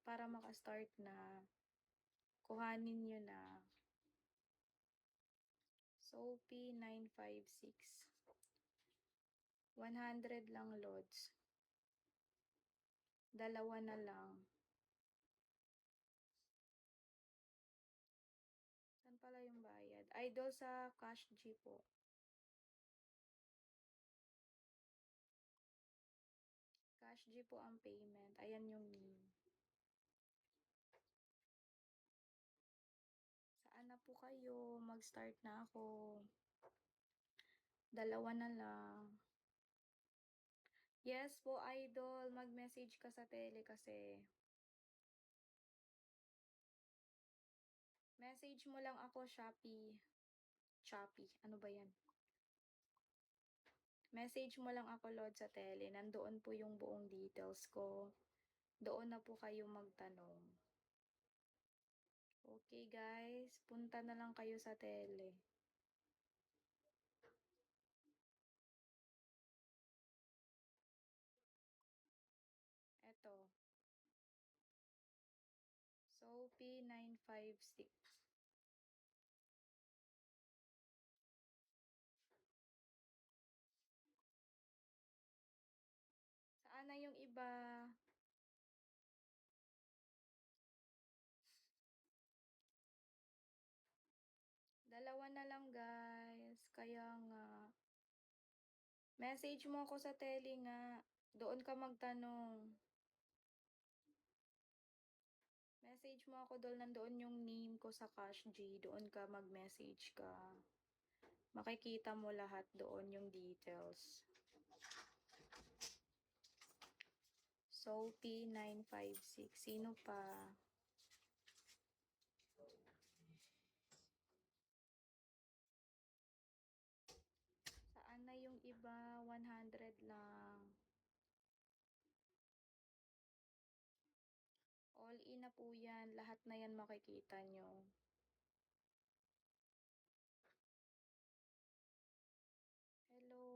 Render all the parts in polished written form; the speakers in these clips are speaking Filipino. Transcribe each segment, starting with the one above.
para maka-start na, kuhanin nyo na Soapy 956. 100 lang loads. Dalawa na lang. Saan pala yung bayad? Idol sa Cash G po. Cash G po ang payment. Ayan yung name. Saan na po kayo? Mag-start na ako. Dalawa na lang. Yes po, idol. Mag-message ka sa tele kasi. Message mo lang ako, Shopee. Shopee. Ano ba yan? Message mo lang ako, Lord, sa tele. Nandoon po yung buong details ko. Doon na po kayo magtanong. Okay, guys. Punta na lang kayo sa tele. Eto. Soapy 956. Saan na yung iba? Dalawa na lang, guys. Kaya nga. Message mo ako sa tele nga. Doon ka magtanong. Message mo ako doon. Nandoon yung name ko sa Cash G. Doon ka mag-message ka. Makikita mo lahat doon yung details. Soapy 956. Sino pa? Saan na yung iba? 100 lang. All in na po yan. Lahat na yan makikita nyo. Hello.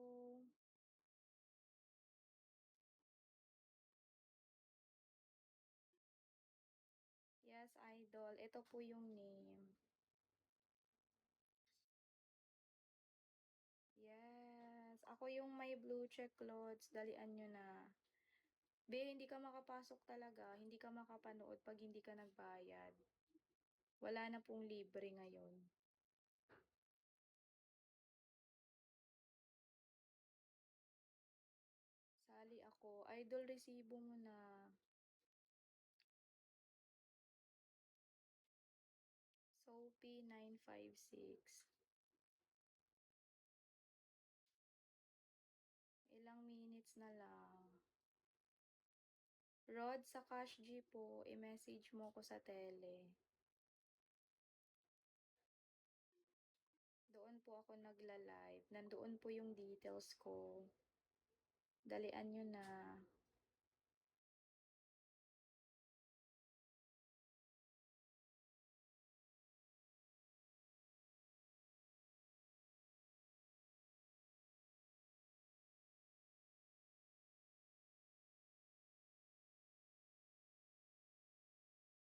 Yes, idol. Ito po yung name. Yes. Ako yung may blue check clothes. Dalian nyo na. Be, hindi ka makapasok talaga. Hindi ka makapanood pag hindi ka nagbayad. Wala na pong libre ngayon. Sali ako. Idol, resibo mo na. Soapy 956. Ilang minutes na lang. Rod, sa Cash G po, i-message mo ko sa tele. Doon po ako nagla-live. Nandoon po yung details ko. Dalian nyo na.